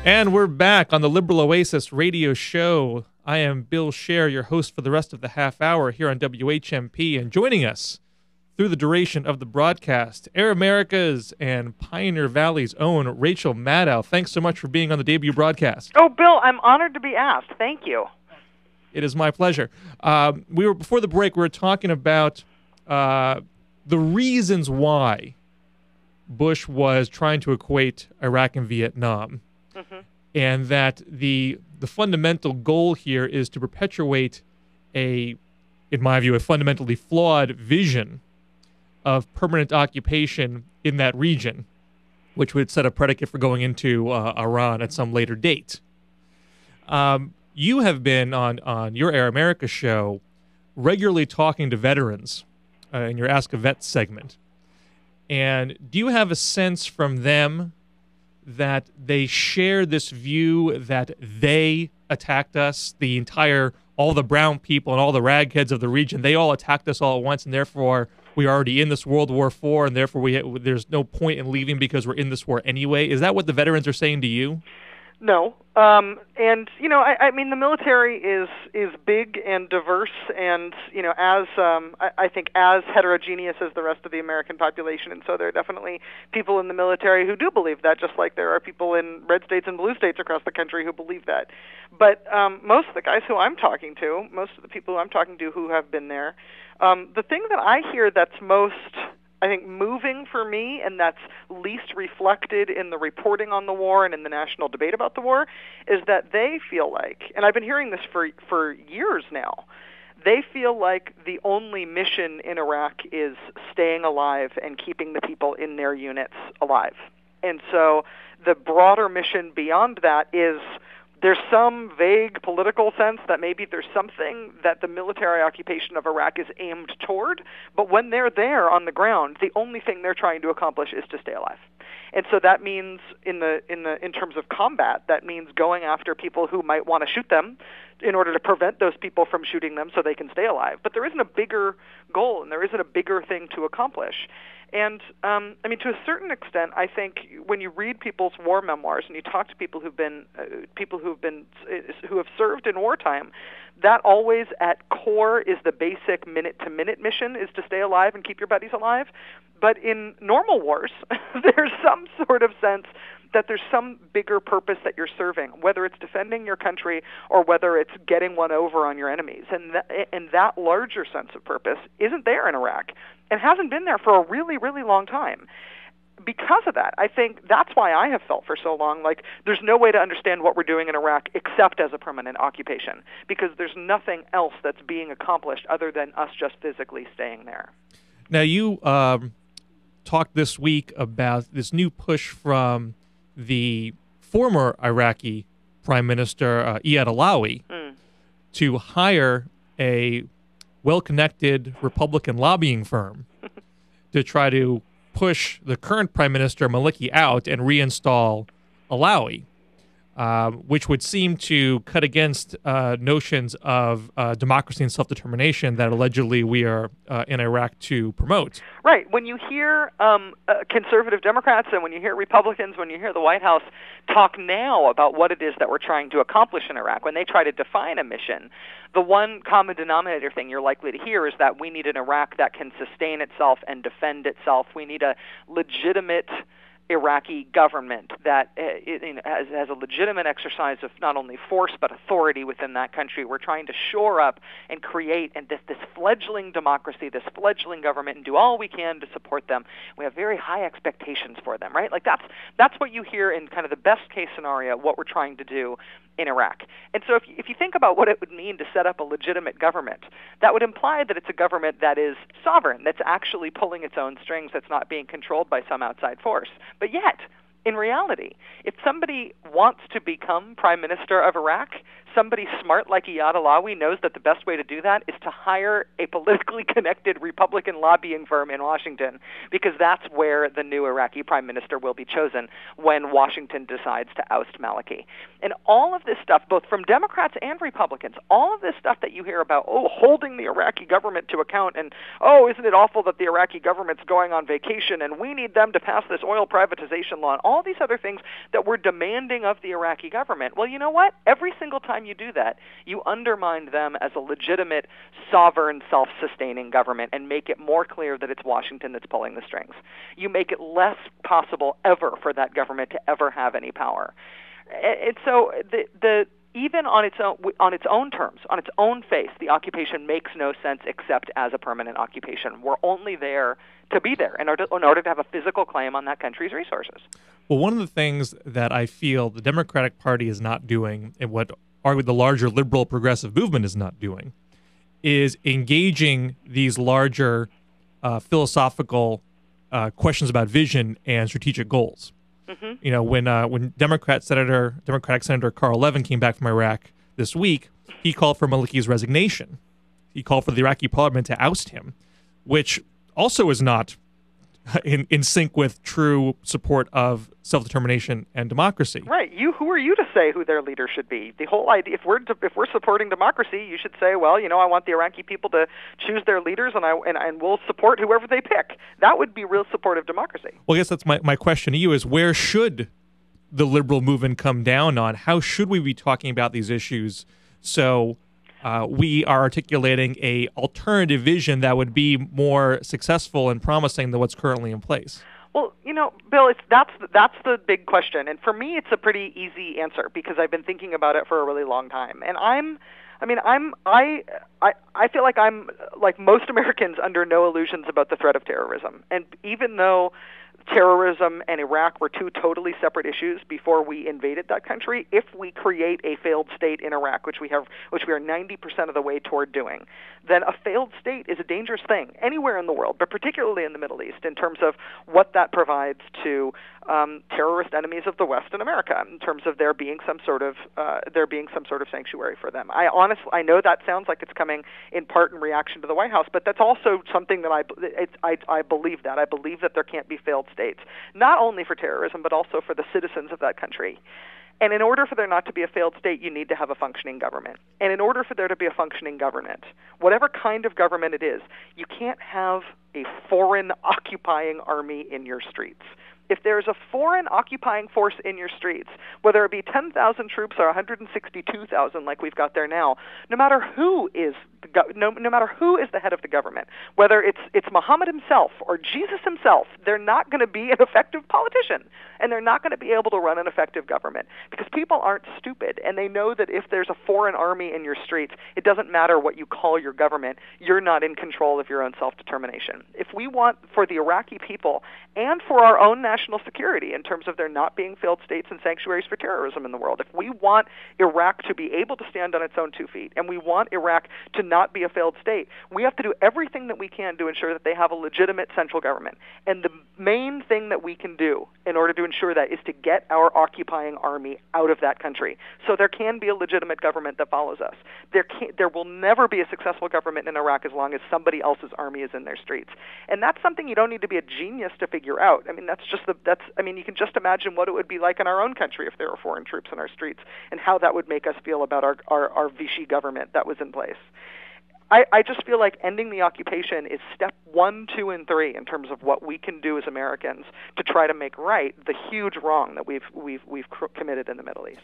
And we're back on the Liberal Oasis radio show. I am Bill Scher, your host for the rest of the half hour here on WHMP. And joining us through the duration of the broadcast, Air America's and Pioneer Valley's own Rachel Maddow. Thanks so much for being on the debut broadcast. Oh, Bill, I'm honored to be asked. Thank you. It is my pleasure. Before the break, we were talking about the reasons why Bush was trying to equate Iraq and Vietnam. Mm-hmm. And that the fundamental goal here is to perpetuate in my view, a fundamentally flawed vision of permanent occupation in that region, which would set a predicate for going into Iran at some later date. You have been on your Air America show regularly talking to veterans in your Ask a Vet segment. And do you have a sense from them that they share this view that they attacked us, all the brown people and all the ragheads of the region, they all attacked us all at once, and therefore we're already in this World War IV, and therefore there's no point in leaving because we're in this war anyway? Is that what the veterans are saying to you? No. I mean, the military is big and diverse, and I think as heterogeneous as the rest of the American population. And so there are definitely people in the military who do believe that, just like there are people in red states and blue states across the country who believe that. But most of the guys who I'm talking to, most of the people who I'm talking to who have been there, the thing that I hear that's most, I think, moving for me, and that's least reflected in the reporting on the war and in the national debate about the war, is that they feel like, and I've been hearing this for years now, they feel like the only mission in Iraq is staying alive and keeping the people in their units alive. And so the broader mission beyond that is, there's some vague political sense that maybe there's something that the military occupation of Iraq is aimed toward, but when they're there on the ground, the only thing they're trying to accomplish is to stay alive. And so that means in terms of combat, that means going after people who might want to shoot them in order to prevent those people from shooting them so they can stay alive. But there isn't a bigger goal, and there isn't a bigger thing to accomplish. And to a certain extent, I think when you read people's war memoirs and you talk to people who have served in wartime, that always at core is the basic minute-to-minute mission, is to stay alive and keep your buddies alive. But in normal wars, there's some sort of sense that there's some bigger purpose that you're serving, whether it's defending your country or whether it's getting one over on your enemies. And that larger sense of purpose isn't there in Iraq and hasn't been there for a really, really long time. Because of that, I think that's why I have felt for so long like there's no way to understand what we're doing in Iraq except as a permanent occupation, because there's nothing else that's being accomplished other than us just physically staying there. Now, you talked this week about this new push from the former Iraqi Prime Minister Iyad Allawi to hire a well-connected Republican lobbying firm to try to push the current Prime Minister Maliki out and reinstall Allawi, which would seem to cut against notions of democracy and self-determination that allegedly we are in Iraq to promote. Right. When you hear conservative Democrats and when you hear Republicans, when you hear the White House talk now about what it is that we're trying to accomplish in Iraq, when they try to define a mission, the one common denominator thing you're likely to hear is that we need an Iraq that can sustain itself and defend itself. We need a legitimate Iraqi government that has a legitimate exercise of not only force but authority within that country. We're trying to shore up and create this fledgling democracy, this fledgling government, and do all we can to support them. We have very high expectations for them, right? Like that's what you hear in kind of the best case scenario, what we're trying to do in Iraq. And so if you think about what it would mean to set up a legitimate government, that would imply that it's a government that is sovereign, that's actually pulling its own strings, that's not being controlled by some outside force. But yet, in reality, if somebody wants to become Prime Minister of Iraq, somebody smart like Iyad Alawi knows that the best way to do that is to hire a politically connected Republican lobbying firm in Washington, because that's where the new Iraqi prime minister will be chosen when Washington decides to oust Maliki. And all of this stuff, both from Democrats and Republicans, all of this stuff that you hear about, holding the Iraqi government to account, and, isn't it awful that the Iraqi government's going on vacation, and we need them to pass this oil privatization law, and all these other things that we're demanding of the Iraqi government. Well, you know what? Every single time you do that, you undermine them as a legitimate, sovereign, self-sustaining government and make it more clear that it's Washington that's pulling the strings. You make it less possible ever for that government to ever have any power. And so even on its own terms, on its own face, the occupation makes no sense except as a permanent occupation. We're only there to be there in order to have a physical claim on that country's resources. Well, one of the things that I feel the Democratic Party is not doing, and what the larger liberal progressive movement is not doing, is engaging these larger philosophical questions about vision and strategic goals. Mm-hmm. You know, when Democratic Senator Carl Levin came back from Iraq this week, he called for Maliki's resignation. He called for the Iraqi parliament to oust him, which also is not in sync with true support of self-determination and democracy. Right. Who are you to say who their leader should be? The whole idea, if we're supporting democracy, you should say, well, I want the Iraqi people to choose their leaders, and we'll support whoever they pick. That would be real support of democracy. Well, I guess that's my question to you is, where should the liberal movement come down on? How should we be talking about these issues so we are articulating a alternative vision that would be more successful and promising than what's currently in place? Well, Bill, that's the big question, and for me, it's a pretty easy answer because I've been thinking about it for a really long time. And I feel like I'm like most Americans under no illusions about the threat of terrorism, and even though terrorism and Iraq were two totally separate issues before we invaded that country, if we create a failed state in Iraq, which we are 90% of the way toward doing, then a failed state is a dangerous thing anywhere in the world, but particularly in the Middle East, in terms of what that provides to terrorist enemies of the West and America, in terms of there being some sort of sanctuary for them. I know that sounds like it's coming in part in reaction to the White House, but that's also something that I believe that. I believe that there can't be failed states, not only for terrorism, but also for the citizens of that country. And in order for there not to be a failed state, you need to have a functioning government. And in order for there to be a functioning government, whatever kind of government it is, you can't have a foreign occupying army in your streets. If there's a foreign occupying force in your streets, whether it be 10,000 troops or 162,000 like we've got there now, no matter who is the head of the government, whether it's Muhammad himself or Jesus himself, they're not going to be an effective politician, and they're not going to be able to run an effective government, because people aren't stupid, and they know that if there's a foreign army in your streets, it doesn't matter what you call your government, you're not in control of your own self-determination. If we want for the Iraqi people and for our own national security, in terms of there not being failed states and sanctuaries for terrorism in the world, if we want Iraq to be able to stand on its own 2 feet, and we want Iraq to not be a failed state, we have to do everything that we can to ensure that they have a legitimate central government. And the main thing that we can do in order to ensure that is to get our occupying army out of that country, so there can be a legitimate government that follows us. There will never be a successful government in Iraq as long as somebody else's army is in their streets. And that's something you don't need to be a genius to figure out. I mean, you can just imagine what it would be like in our own country if there were foreign troops in our streets, and how that would make us feel about our Vichy government that was in place. I just feel like ending the occupation is step 1, 2, and 3 in terms of what we can do as Americans to try to make right the huge wrong that we've committed in the Middle East.